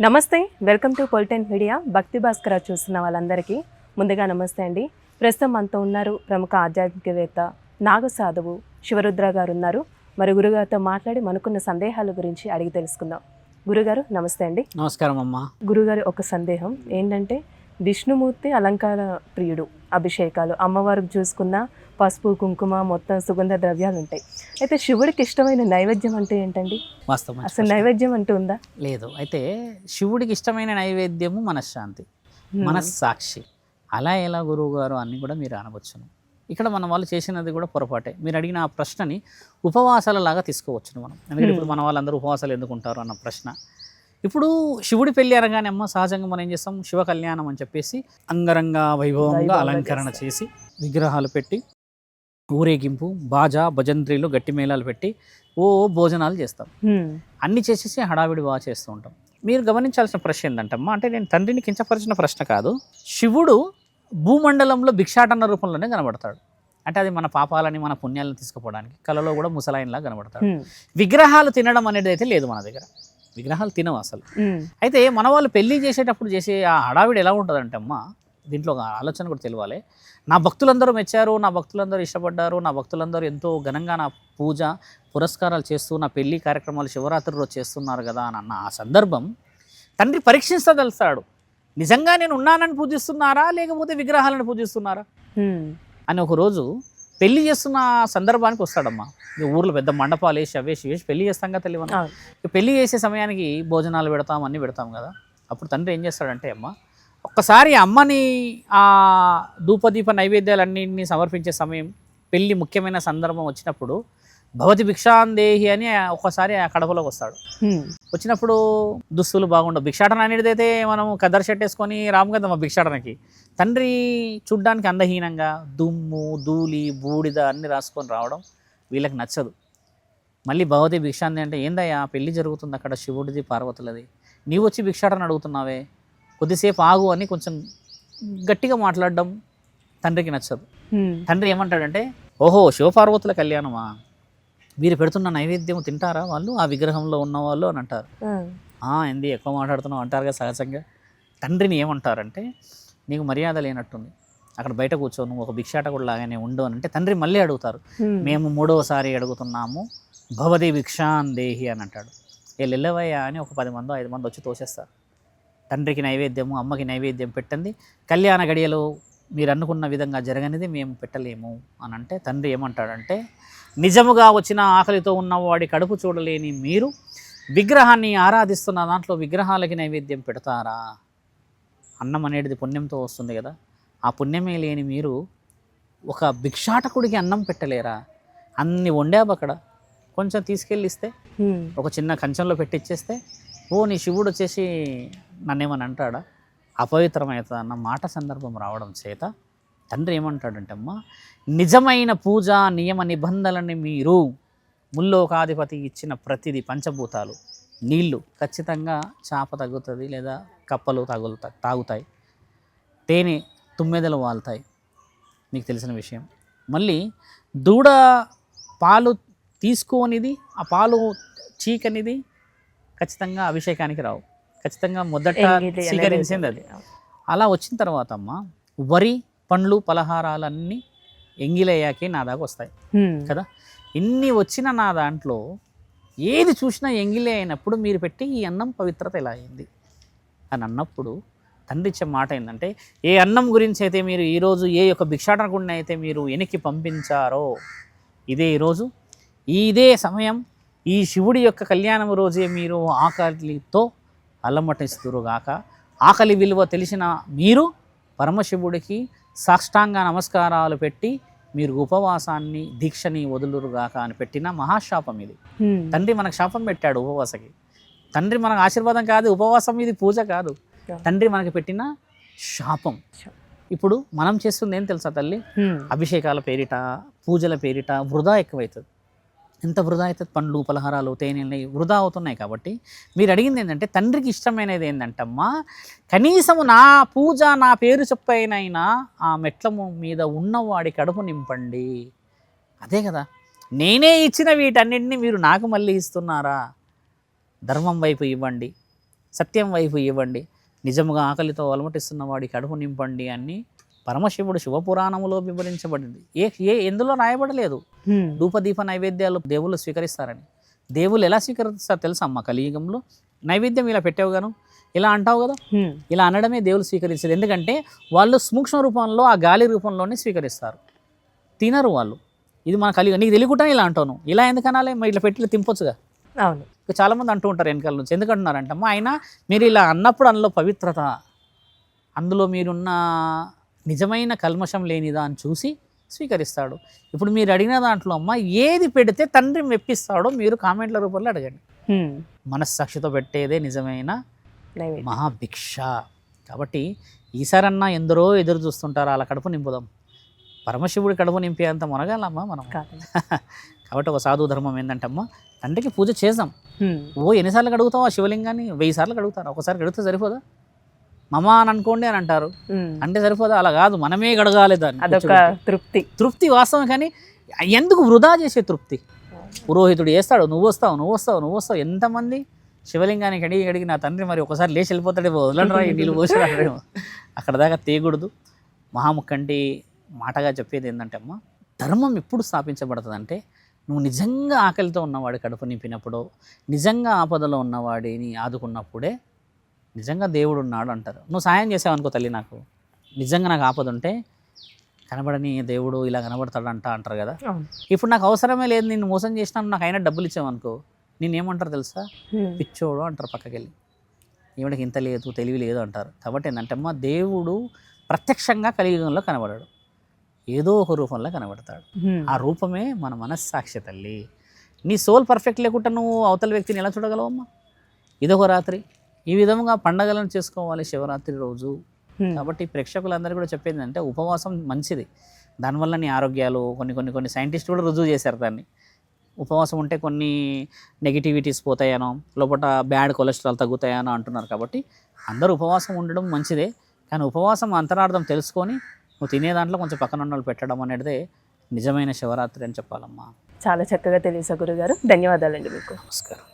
నమస్తే, welcome to పొలిటెన్ media. భక్తి భాస్కర చూస్తున్న వాళ్ళందరికీ ముందుగా నమస్తే అండి. ప్రస్తుతం మనతో ఉన్నారు ప్రముఖ ఆధ్యాత్మికవేత్త నాగసాధువు శివరుద్ర గారు ఉన్నారు. మరి గురుగారితో మాట్లాడి మనకున్న సందేహాల గురించి అడిగి తెలుసుకుందాం. గురుగారు నమస్తే అండి. నమస్కారం అమ్మా. గురుగారు ఒక సందేహం ఏంటంటే, విష్ణుమూర్తి అలంకార ప్రియుడు, అభిషేకాలు అమ్మవారికి చూసుకున్న పసుపు కుంకుమ మొత్తం సుగంధ ద్రవ్యాలు ఉంటాయి. అయితే శివుడికి ఇష్టమైన నైవేద్యం అంటే ఏంటండి? వాస్తవం అసలు నైవేద్యం అంటూ ఉందా? లేదు. అయితే శివుడికి ఇష్టమైన నైవేద్యము మనశ్శాంతి, మనస్సాక్షి. అలా ఎలా గురువు గారు అన్నీ కూడా మీరు అనవచ్చును. ఇక్కడ మన వాళ్ళు చేసినది కూడా పొరపాటే. మీరు అడిగిన ఆ ప్రశ్నని ఉపవాసాలలాగా తీసుకోవచ్చును మనం. ఎందుకంటే ఇప్పుడు మన వాళ్ళందరూ ఉపవాసాలు ఎందుకు ఉంటారు అన్న ప్రశ్న. ఇప్పుడు శివుడి పెళ్ళి అనగానే అమ్మ సహజంగా మనం ఏం చేస్తాం, శివ కళ్యాణం అని చెప్పేసి అంగరంగ వైభవంగా అలంకరణ చేసి విగ్రహాలు పెట్టి ఊరేగింపు, బాజా భజంత్రీలు గట్టి మేళాలు పెట్టి భోజనాలు చేస్తాం. అన్నీ చేసేసి హడావిడి బాగా చేస్తూ ఉంటాం. మీరు గమనించాల్సిన ప్రశ్న ఏంటంటమ్మా, అంటే నేను తండ్రిని కించపరిచిన ప్రశ్న కాదు. శివుడు భూమండలంలో భిక్షాటన రూపంలోనే కనబడతాడు. అంటే అది మన పాపాలని మన పుణ్యాలను తీసుకుపోవడానికి. కళలో కూడా ముసలాయనలా కనబడతాడు. విగ్రహాలు తినడం అనేది అయితే లేదు మన దగ్గర. విగ్రహాలు తినవు అసలు. అయితే మన వాళ్ళు పెళ్లి చేసేటప్పుడు చేసే ఆ హడావిడి ఎలా ఉంటుందంటే అమ్మా, దీంట్లో ఒక ఆలోచన కూడా తెలియాలి. నా భక్తులందరూ మెచ్చారు, నా భక్తులందరూ ఇష్టపడ్డారు, నా భక్తులందరూ ఎంతో ఘనంగా నా పూజ పురస్కారాలు చేస్తూ నా పెళ్లి కార్యక్రమాలు శివరాత్రి రోజు చేస్తున్నారు కదా అని అన్న ఆ సందర్భం తండ్రి పరీక్షించదలుస్తాడు. నిజంగా నేను ఉన్నానని పూజిస్తున్నారా లేకపోతే విగ్రహాలను పూజిస్తున్నారా అని ఒకరోజు పెళ్లి చేస్తున్న సందర్భానికి వస్తాడమ్మా. ఊర్లో పెద్ద మండపాలు వేసి వేసి పెళ్లి చేస్తాం కదా తల్లి. మనం పెళ్లి చేసే సమయానికి భోజనాలు పెడతాం, అన్నీ పెడతాం కదా. అప్పుడు తండ్రి ఏం చేస్తాడంటే, అమ్మ ఒక్కసారి అమ్మని ఆ ధూపదీప నైవేద్యాలన్నింటినీ సమర్పించే సమయం, పెళ్లి ముఖ్యమైన సందర్భం వచ్చినప్పుడు భవతి భిక్షాందేహి అని ఒకసారి ఆ కడపలోకి వస్తాడు. వచ్చినప్పుడు దుస్తులు బాగుండవు. భిక్షాటన అనేది అయితే మనం కదర్ షర్ట్ వేసుకొని రాము కదమ్మా భిక్షాటనకి. తండ్రి చూడ్డానికి అందహీనంగా దుమ్ము ధూళి బూడిద అన్నీ రాసుకొని రావడం వీళ్ళకి నచ్చదు. మళ్ళీ భవతి భిక్షాంది అంటే, ఏందయ్యా పెళ్లి జరుగుతుంది అక్కడ శివుడిది పార్వతులది, నీవు వచ్చి భిక్షాటన అడుగుతున్నావే, కొద్దిసేపు ఆగు అని కొంచెం గట్టిగా మాట్లాడడం తండ్రికి నచ్చదు. తండ్రి ఏమంటాడంటే, ఓహో శివపార్వతుల కళ్యాణమా, మీరు పెడుతున్న నైవేద్యం తింటారా వాళ్ళు, ఆ విగ్రహంలో ఉన్నవాళ్ళు అని అంటారు. ఏంది ఎక్కువ మాట్లాడుతున్నావు అంటారుగా సహజంగా. తండ్రిని ఏమంటారంటే, నీకు మర్యాద లేనట్టుంది, అక్కడ బయట కూర్చో, నువ్వు ఒక భిక్షాటకుడు లాగానే ఉండు అని అంటే తండ్రి మళ్ళీ అడుగుతారు. మేము 3వసారి అడుగుతున్నాము, భవతి భిక్షాందేహి అని అంటాడు. వెళ్ళవయ్యా అని ఒక 10 మందో 5 మంది వచ్చి తోసేస్తారు. తండ్రికి నైవేద్యము అమ్మకి నైవేద్యం పెట్టండి, కళ్యాణ గడియలో మీరు అనుకున్న విధంగా జరగనిది మేము పెట్టలేము అని అంటే తండ్రి ఏమంటాడంటే, నిజముగా వచ్చిన ఆకలితో ఉన్నవాడి కడుపు చూడలేని మీరు విగ్రహాన్ని ఆరాధిస్తున్న దాంట్లో విగ్రహాలకి నైవేద్యం పెడతారా? అన్నం అనేది పుణ్యంతో వస్తుంది కదా, ఆ పుణ్యమే లేని మీరు ఒక భిక్షాటకుడికి అన్నం పెట్టలేరా? అన్ని వండాబు అక్కడ, కొంచెం తీసుకెళ్ళిస్తే ఒక చిన్న కంచంలో పెట్టిచ్చేస్తే నీ శివుడు వచ్చేసి నన్నేమని అంటాడా, అపవిత్రమవుతుంది అన్న మాట సందర్భం రావడం చేత తండ్రి ఏమంటాడంటే, అమ్మ నిజమైన పూజ నియమ నిబంధనలని మీరు ముల్లోకాధిపతి ఇచ్చిన ప్రతిదీ, పంచభూతాలు, నీళ్లు ఖచ్చితంగా చాప తగ్గుతుంది లేదా కప్పలు తాగుతాయి, తేనె తుమ్మెదలు వాళ్తాయి, మీకు తెలిసిన విషయం. మళ్ళీ దూడ పాలు తీసుకోనిది, ఆ పాలు చీకనిది ఖచ్చితంగా అభిషేకానికి రావు, ఖచ్చితంగా మొదట స్వీకరించింది అది. అలా వచ్చిన తర్వాత అమ్మ వరి పండ్లు పలహారాలన్నీ ఎంగిలయ్యాకే నా దాకా వస్తాయి కదా. ఇన్ని వచ్చిన నా దాంట్లో ఏది చూసినా ఎంగిలే అయినప్పుడు మీరు పెట్టి ఈ అన్నం పవిత్రత ఎలా అయింది అని అన్నప్పుడు తండ్రి ఇచ్చే మాట ఏంటంటే, ఏ అన్నం గురించి అయితే మీరు ఈరోజు ఏ యొక్క భిక్షాటనకుండా అయితే మీరు వెనక్కి పంపించారో, ఈరోజు ఇదే సమయం ఈ శివుడి యొక్క కళ్యాణం రోజే మీరు ఆకలితో అల్లమటిస్తురుగాక. ఆకలి విలువ తెలిసిన మీరు పరమశివుడికి సాష్టాంగ నమస్కారాలు పెట్టి మీరు ఉపవాసాన్ని దీక్షని వదులురుగాక అని పెట్టిన మహాశాపం ఇది. తండ్రి మనకు శాపం పెట్టాడు ఉపవాసకి. తండ్రి మనకు ఆశీర్వాదం కాదు, ఉపవాసం ఇది పూజ కాదు, తండ్రి మనకి పెట్టిన శాపం. ఇప్పుడు మనం చేస్తుంది ఏం తెలుసా తల్లి, అభిషేకాల పేరిట పూజల పేరిట వృధా ఎక్కువవుతుంది. ఎంత వృధా అవుతుంది, పండ్లు పలహారాలు తేనెలు వృధా అవుతున్నాయి. కాబట్టి మీరు అడిగింది ఏంటంటే, తండ్రికి ఇష్టమైనది ఏంటంటమ్మా, కనీసము నా పూజ నా పేరు చెప్పైనైనా ఆ మెట్ల మీద ఉన్నవాడి కడుపు నింపండి. అదే కదా, నేనే ఇచ్చిన వీటన్నింటినీ మీరు నాకు మళ్ళీ ఇస్తున్నారా? ధర్మం వైపు ఇవ్వండి, సత్యం వైపు ఇవ్వండి, నిజముగా ఆకలితో అలమటిస్తున్న వాడి కడుపు నింపండి అని పరమశివుడు శివపురాణములో వివరించబడింది. ఎందులో రాయబడలేదు ధూపదీప నైవేద్యాలు దేవుళ్ళు స్వీకరిస్తారని. దేవుళ్ళు ఎలా స్వీకరిస్తారు తెలుసా అమ్మ? కలియుగంలో నైవేద్యం ఇలా పెట్టావు గాను, ఇలా అంటావు కదా, ఇలా అనడమే దేవుళ్ళు స్వీకరించేది. ఎందుకంటే వాళ్ళు సూక్ష్మ రూపంలో ఆ గాలి రూపంలోనే స్వీకరిస్తారు, తినరు వాళ్ళు. ఇది మన కలియుగం. నీకు తెలియకుండా ఇలా అంటాను, ఇలా ఎందుకు అనాలి? మరి ఇట్లా పెట్టి తింపొచ్చుగా. అవును. చాలామంది అంటూ ఉంటారు వెనకాల నుంచి, ఎందుకంటున్నారంటే అమ్మ అయినా మీరు ఇలా అన్నప్పుడు అందులో పవిత్రత, అందులో మీరున్న నిజమైన కల్మషం లేనిదా అని చూసి స్వీకరిస్తాడు. ఇప్పుడు మీరు అడిగిన దాంట్లో అమ్మ ఏది పెడితే తండ్రి మెప్పిస్తాడో మీరు కామెంట్ల రూపంలో అడగండి. మనస్సాక్షితో పెట్టేదే నిజమైన మహాభిక్ష. కాబట్టి ఈసారన్నా ఎందరో ఎదురు చూస్తుంటారు, అలా కడుపు నింపుదాం. పరమశివుడి కడుపు నింపేంత మునగాలమ్మా మనం. కాబట్టి ఒక సాధు ధర్మం ఏంటంటే అమ్మ, తండ్రికి పూజ చేద్దాం. ఎన్నిసార్లు అడుగుతావు ఆ శివలింగాన్ని? 1000 సార్లు అడుగుతారు. ఒకసారి గడిగితే సరిపోదా? మమ అని అనుకోండి అని అంటారు, అంటే సరిపోదా? అలా కాదు, మనమే గడగాలి దాన్ని. అదొక తృప్తి వాస్తవం. కానీ ఎందుకు వృధా చేసే తృప్తి? పురోహితుడు చేస్తాడు, నువ్వు వస్తావు. ఎంతమంది శివలింగానికి అడిగి నా తండ్రి మరి ఒకసారి లేచి వెళ్ళిపోతాడే, వదలండ్రా నీళ్ళు పోసాడేమో. అక్కడ దాకా తీయకూడదు. మహాముఖంటి మాటగా చెప్పేది ఏంటంటే అమ్మ, ధర్మం ఎప్పుడు స్థాపించబడుతుందంటే నువ్వు నిజంగా ఆకలితో ఉన్నవాడి కడుపు నింపినప్పుడు, నిజంగా ఆపదలో ఉన్నవాడిని ఆదుకున్నప్పుడే నిజంగా దేవుడు ఉన్నాడు అంటారు. నువ్వు సాయం చేసావనుకో తల్లి, నాకు నిజంగా నాకు ఆపద ఉంటే కనబడని దేవుడు ఇలా కనబడతాడు అంటారు కదా. ఇప్పుడు నాకు అవసరమే లేదు, నిన్ను మోసం చేసినాను, నాకు అయినా డబ్బులు ఇచ్చావనుకో, నేనేమంటారు తెలుసా? పిచ్చోడు అంటారు పక్కకెళ్ళి. ఈవిడకి ఇంత లేదు, తెలివి లేదు అంటారు. కాబట్టి ఏంటంటే అమ్మ, దేవుడు ప్రత్యక్షంగా కలియుగంలో కనబడాడు, ఏదో ఒక రూపంలో కనబడతాడు. ఆ రూపమే మన మనస్సాక్షి తల్లి. నీ సోల్ పర్ఫెక్ట్ లేకుండా నువ్వు అవతల వ్యక్తిని ఎలా చూడగలవమ్మా? ఇదొక రాత్రి. ఈ విధంగా పండగలను చేసుకోవాలి శివరాత్రి రోజు. కాబట్టి ప్రేక్షకులందరూ కూడా చెప్పేది అంటే ఉపవాసం మంచిది, దానివల్ల నీ ఆరోగ్యాలు కొన్ని సైంటిస్టులు కూడా రుజువు చేశారు దాన్ని. ఉపవాసం ఉంటే కొన్ని నెగిటివిటీస్ పోతాయనో, లోపల బ్యాడ్ కొలెస్ట్రాల్ తగ్గుతాయనో అంటున్నారు. కాబట్టి అందరూ ఉపవాసం ఉండడం మంచిదే, కానీ ఉపవాసం అంతరార్థం తెలుసుకొని నువ్వు తినే దాంట్లో కొంచెం పక్కన ఉన్న వాళ్ళు పెట్టడం అనేది నిజమైన శివరాత్రి అని చెప్పాలమ్మా. చాలా చక్కగా తెలియసా గురుగారు. ధన్యవాదాలండి మీకు. నమస్కారం.